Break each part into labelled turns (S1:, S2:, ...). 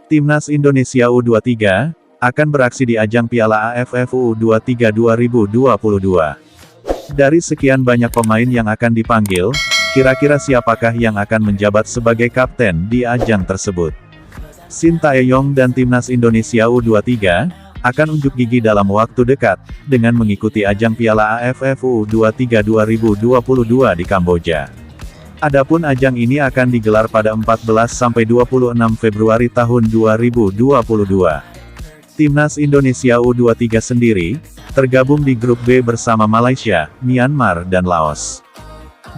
S1: Timnas Indonesia U23 akan beraksi di ajang Piala AFF U23 2022. Dari sekian banyak pemain yang akan dipanggil, kira-kira siapakah yang akan menjabat sebagai kapten di ajang tersebut? Shin Tae-yong dan Timnas Indonesia U23 akan unjuk gigi dalam waktu dekat dengan mengikuti ajang Piala AFF U23 2022 di Kamboja. Adapun ajang ini akan digelar pada 14–26 Februari tahun 2022. Timnas Indonesia U23 sendiri tergabung di grup B bersama Malaysia, Myanmar dan Laos.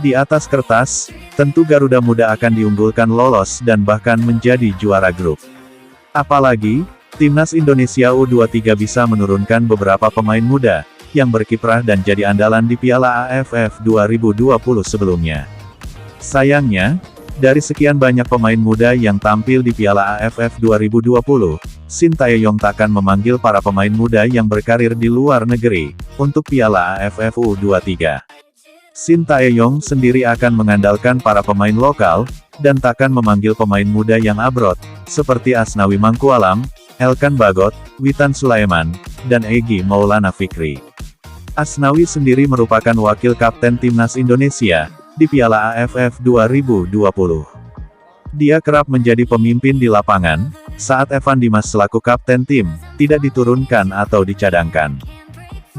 S1: Di atas kertas, tentu Garuda Muda akan diunggulkan lolos dan bahkan menjadi juara grup. Apalagi, Timnas Indonesia U23 bisa menurunkan beberapa pemain muda yang berkiprah dan jadi andalan di Piala AFF 2020 sebelumnya. Sayangnya, dari sekian banyak pemain muda yang tampil di Piala AFF 2020, Shin Tae-yong takkan memanggil para pemain muda yang berkarir di luar negeri untuk Piala AFF U23. Shin Tae-yong sendiri akan mengandalkan para pemain lokal, dan takkan memanggil pemain muda yang abroad, seperti Asnawi Mangkualam, Elkan Bagot, Witan Sulaiman, dan Egy Maulana Fikri. Asnawi sendiri merupakan wakil kapten Timnas Indonesia di Piala AFF 2020. Dia kerap menjadi pemimpin di lapangan, saat Evan Dimas selaku kapten tim, tidak diturunkan atau dicadangkan.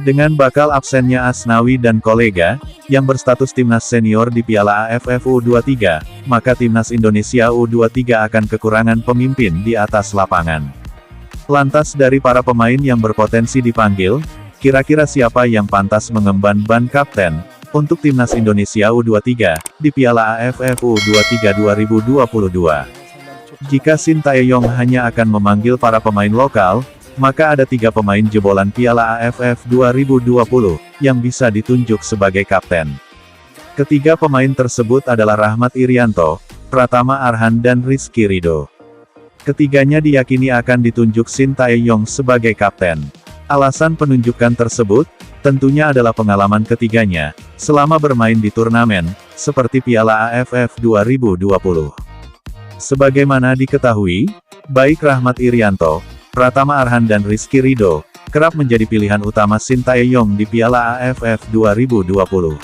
S1: Dengan bakal absennya Asnawi dan kolega, yang berstatus timnas senior di Piala AFF U23, maka Timnas Indonesia U23 akan kekurangan pemimpin di atas lapangan. Lantas dari para pemain yang berpotensi dipanggil, kira-kira siapa yang pantas mengemban ban kapten untuk Timnas Indonesia U23 di Piala AFF U23 2022? Jika Shin Tae-yong hanya akan memanggil para pemain lokal, maka ada 3 pemain jebolan Piala AFF 2020 yang bisa ditunjuk sebagai kapten. Ketiga pemain tersebut adalah Rahmat Irianto, Pratama Arhan dan Rizky Ridho. Ketiganya diyakini akan ditunjuk Shin Tae-yong sebagai kapten. Alasan penunjukan tersebut tentunya adalah pengalaman ketiganya selama bermain di turnamen seperti Piala AFF 2020. Sebagaimana diketahui, baik Rahmat Irianto, Pratama Arhan dan Rizky Ridho kerap menjadi pilihan utama Shin Tae-yong di Piala AFF 2020.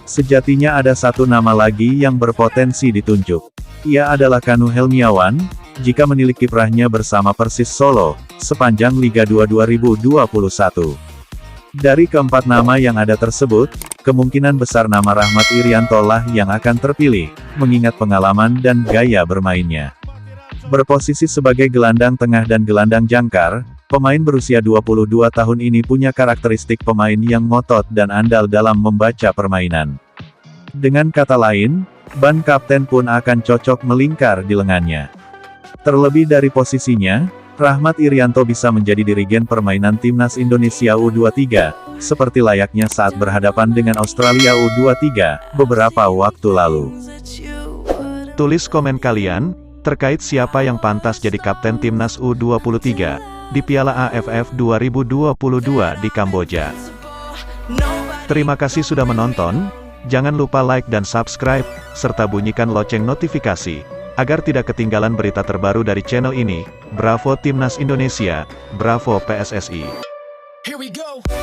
S1: Sejatinya ada satu nama lagi yang berpotensi ditunjuk. Ia adalah Kanu Helmiawan, jika menilik kiprahnya bersama Persis Solo sepanjang Liga 2 2021. Dari keempat nama yang ada tersebut, kemungkinan besar nama Rahmat Irianto lah yang akan terpilih, mengingat pengalaman dan gaya bermainnya. Berposisi sebagai gelandang tengah dan gelandang jangkar, pemain berusia 22 tahun ini punya karakteristik pemain yang ngotot dan andal dalam membaca permainan. Dengan kata lain, ban kapten pun akan cocok melingkar di lengannya. Terlebih dari posisinya, Rahmat Irianto bisa menjadi dirigen permainan Timnas Indonesia U23, seperti layaknya saat berhadapan dengan Australia U23, beberapa waktu lalu. Tulis komen kalian, terkait siapa yang pantas jadi kapten Timnas U23, di Piala AFF 2022 di Kamboja. Terima kasih sudah menonton, jangan lupa like dan subscribe, serta bunyikan lonceng notifikasi, agar tidak ketinggalan berita terbaru dari channel ini. Bravo Timnas Indonesia, bravo PSSI.